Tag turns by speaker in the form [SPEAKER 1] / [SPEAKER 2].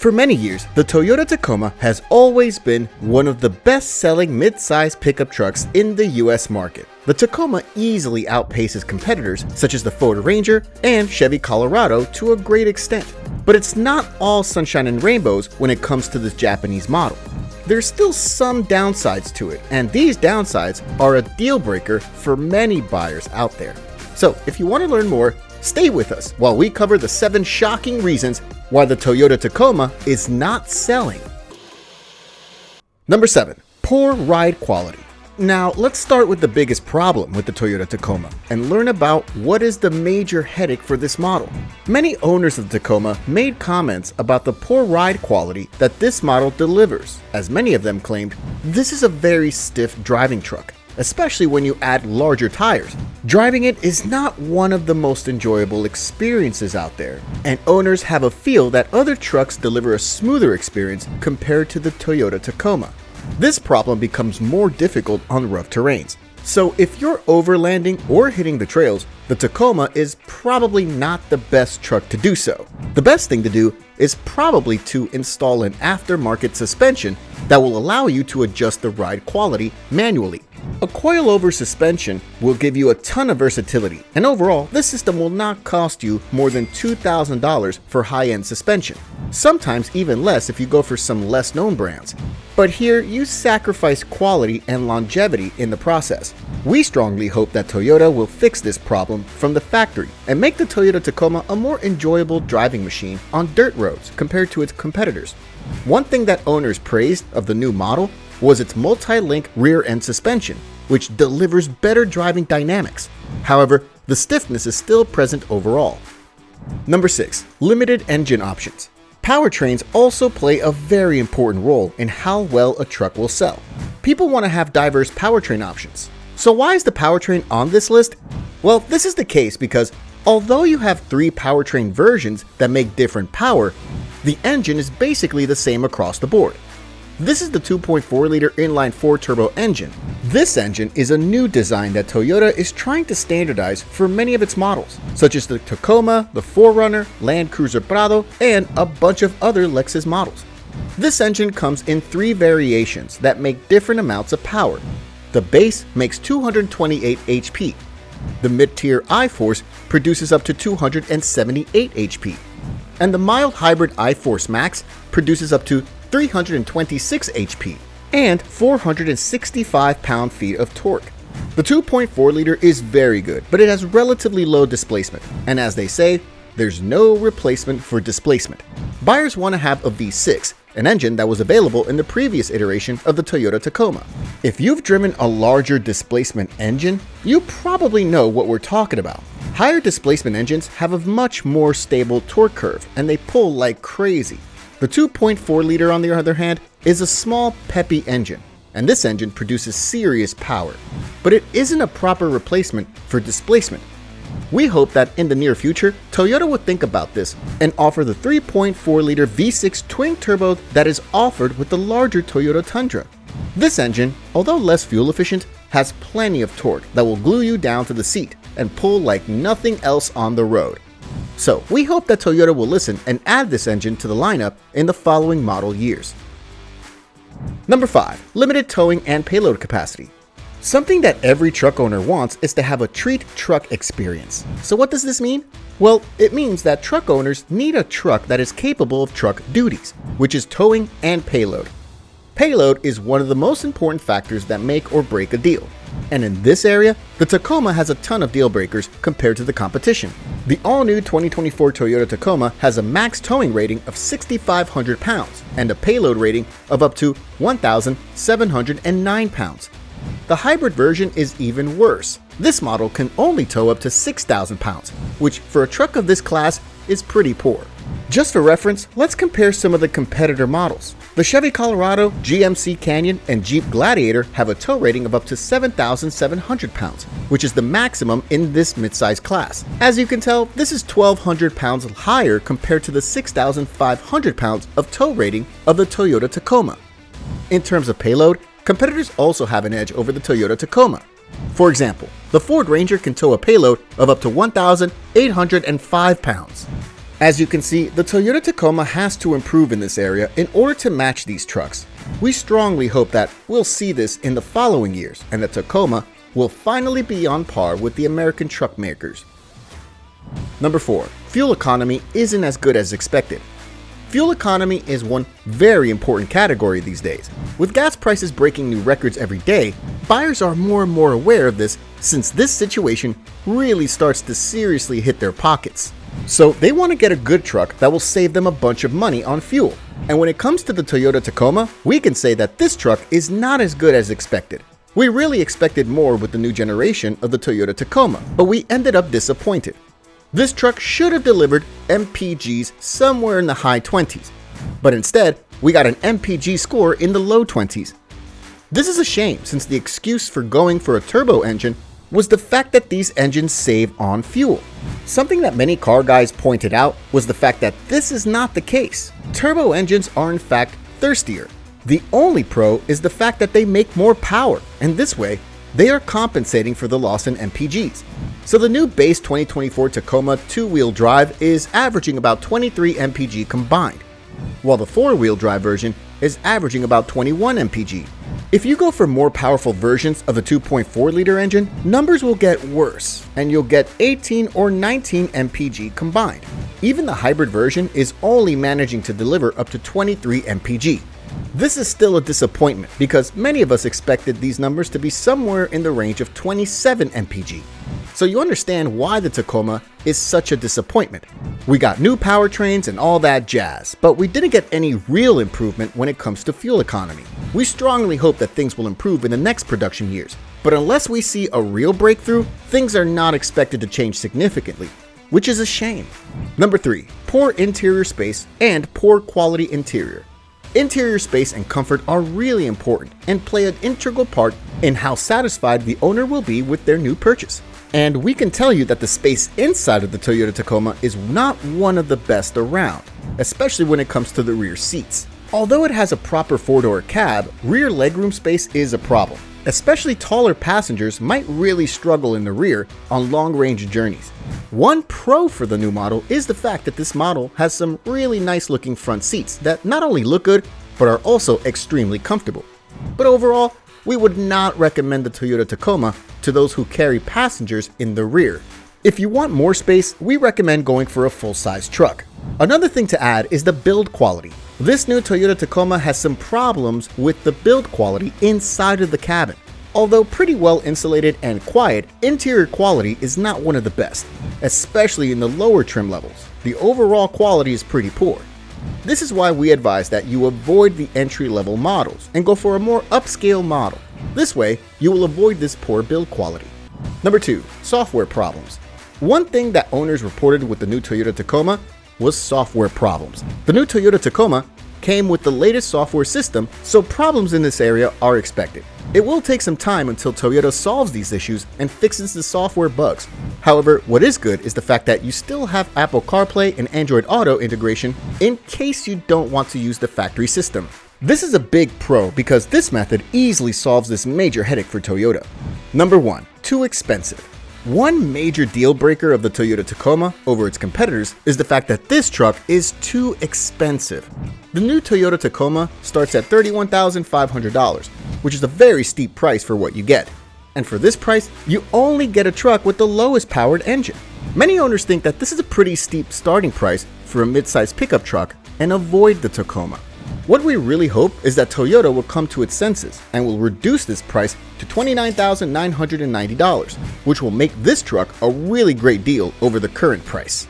[SPEAKER 1] For many years, the Toyota Tacoma has always been one of the best-selling mid-size pickup trucks in the US market. The Tacoma easily outpaces competitors such as the Ford Ranger and Chevy Colorado to a great extent. But it's not all sunshine and rainbows when it comes to this Japanese model. There's still some downsides to it, and these downsides are a deal breaker for many buyers out there. So if you want to learn more, stay with us while we cover the 7 shocking reasons why the Toyota Tacoma is not selling. Number 7. Poor ride quality. Now let's start with the biggest problem with the Toyota Tacoma and learn about what is the major headache for this model. Many owners of the Tacoma made comments about the poor ride quality that this model delivers, as many of them claimed, "This is a very stiff driving truck, especially when you add larger tires. Driving it is not one of the most enjoyable experiences out there, and owners have a feel that other trucks deliver a smoother experience compared to the Toyota Tacoma. This problem becomes more difficult on rough terrains. So if you're overlanding or hitting the trails, the Tacoma is probably not the best truck to do so. The best thing to do is probably to install an aftermarket suspension that will allow you to adjust the ride quality manually. A coil-over suspension will give you a ton of versatility, and overall, this system will not cost you more than $2,000 for high-end suspension, sometimes even less if you go for some less-known brands. But here, you sacrifice quality and longevity in the process. We strongly hope that Toyota will fix this problem from the factory and make the Toyota Tacoma a more enjoyable driving machine on dirt roads compared to its competitors. One thing that owners praised of the new model was its multi-link rear-end suspension, which delivers better driving dynamics. However, the stiffness is still present overall. Number 6. Limited engine options. Powertrains also play a very important role in how well a truck will sell. People want to have diverse powertrain options. So why is the powertrain on this list? Well, this is the case because although you have 3 powertrain versions that make different power, the engine is basically the same across the board. This is the 2.4-liter inline 4-turbo engine. This engine is a new design that Toyota is trying to standardize for many of its models, such as the Tacoma, the 4Runner, Land Cruiser Prado, and a bunch of other Lexus models. This engine comes in 3 variations that make different amounts of power. The base makes 228 HP. The mid-tier I-Force produces up to 278 HP. And the mild hybrid I-Force Max produces up to 326 HP and 465 pound-feet of torque. The 2.4-liter is very good, but it has relatively low displacement, and as they say, there's no replacement for displacement. Buyers want to have a V6, an engine that was available in the previous iteration of the Toyota Tacoma. If you've driven a larger displacement engine, you probably know what we're talking about. Higher displacement engines have a much more stable torque curve, and they pull like crazy. The 2.4-liter, on the other hand, is a small, peppy engine, and this engine produces serious power, but it isn't a proper replacement for displacement. We hope that in the near future, Toyota will think about this and offer the 3.4-liter V6 twin-turbo that is offered with the larger Toyota Tundra. This engine, although less fuel efficient, has plenty of torque that will glue you down to the seat and pull like nothing else on the road. So we hope that Toyota will listen and add this engine to the lineup in the following model years. Number 5. Limited towing and payload capacity. Something that every truck owner wants is to have a treat truck experience. So what does this mean? Well, it means that truck owners need a truck that is capable of truck duties, which is towing and payload. Payload is one of the most important factors that make or break a deal. And in this area, the Tacoma has a ton of deal breakers compared to the competition. The all-new 2024 Toyota Tacoma has a max towing rating of 6,500 pounds and a payload rating of up to 1,709 pounds. The hybrid version is even worse. This model can only tow up to 6,000 pounds, which for a truck of this class is pretty poor. Just for reference, let's compare some of the competitor models. The Chevy Colorado, GMC Canyon, and Jeep Gladiator have a tow rating of up to 7,700 pounds, which is the maximum in this midsize class. As you can tell, this is 1,200 pounds higher compared to the 6,500 pounds of tow rating of the Toyota Tacoma. In terms of payload, competitors also have an edge over the Toyota Tacoma. For example, the Ford Ranger can tow a payload of up to 1,805 pounds. As you can see, the Toyota Tacoma has to improve in this area in order to match these trucks. We strongly hope that we'll see this in the following years and the Tacoma will finally be on par with the American truck makers. Number 4. Fuel economy isn't as good as expected. Fuel economy is one very important category these days. With gas prices breaking new records every day, buyers are more and more aware of this since this situation really starts to seriously hit their pockets. So they want to get a good truck that will save them a bunch of money on fuel. And when it comes to the Toyota Tacoma, we can say that this truck is not as good as expected. We really expected more with the new generation of the Toyota Tacoma, but we ended up disappointed. This truck should have delivered MPGs somewhere in the high 20s, but instead, we got an MPG score in the low 20s. This is a shame since the excuse for going for a turbo engine was the fact that these engines save on fuel. Something that many car guys pointed out was the fact that this is not the case. Turbo engines are in fact thirstier. The only pro is the fact that they make more power, and this way, they are compensating for the loss in MPGs. So the new base 2024 Tacoma 2-wheel drive is averaging about 23 MPG combined, while the 4-wheel drive version is averaging about 21 MPG. If you go for more powerful versions of the 2.4-liter engine, numbers will get worse, and you'll get 18 or 19 MPG combined. Even the hybrid version is only managing to deliver up to 23 MPG. This is still a disappointment because many of us expected these numbers to be somewhere in the range of 27 MPG. So you understand why the Tacoma is such a disappointment. We got new powertrains and all that jazz, but we didn't get any real improvement when it comes to fuel economy. We strongly hope that things will improve in the next production years, but unless we see a real breakthrough, things are not expected to change significantly, which is a shame. Number 3. Poor interior space and poor quality interior. Interior space and comfort are really important and play an integral part in how satisfied the owner will be with their new purchase. And we can tell you that the space inside of the Toyota Tacoma is not one of the best around, especially when it comes to the rear seats. Although it has a proper 4-door cab, rear legroom space is a problem. Especially taller passengers might really struggle in the rear on long-range journeys. One pro for the new model is the fact that this model has some really nice looking front seats that not only look good, but are also extremely comfortable. But overall, we would not recommend the Toyota Tacoma to those who carry passengers in the rear. If you want more space, we recommend going for a full-size truck. Another thing to add is the build quality. This new Toyota Tacoma has some problems with the build quality inside of the cabin. Although pretty well insulated and quiet, interior quality is not one of the best, especially in the lower trim levels. The overall quality is pretty poor. This is why we advise that you avoid the entry-level models and go for a more upscale model. This way, you will avoid this poor build quality. Number 2. Software problems. One thing that owners reported with the new Toyota Tacoma was software problems. The new Toyota Tacoma came with the latest software system, so problems in this area are expected. It will take some time until Toyota solves these issues and fixes the software bugs. However, what is good is the fact that you still have Apple CarPlay and Android Auto integration in case you don't want to use the factory system. This is a big pro because this method easily solves this major headache for Toyota. Number 1. Too expensive. One major deal breaker of the Toyota Tacoma over its competitors is the fact that this truck is too expensive. The new Toyota Tacoma starts at $31,500, which is a very steep price for what you get. And for this price, you only get a truck with the lowest powered engine. Many owners think that this is a pretty steep starting price for a mid-size pickup truck and avoid the Tacoma. What we really hope is that Toyota will come to its senses and will reduce this price to $29,990, which will make this truck a really great deal over the current price.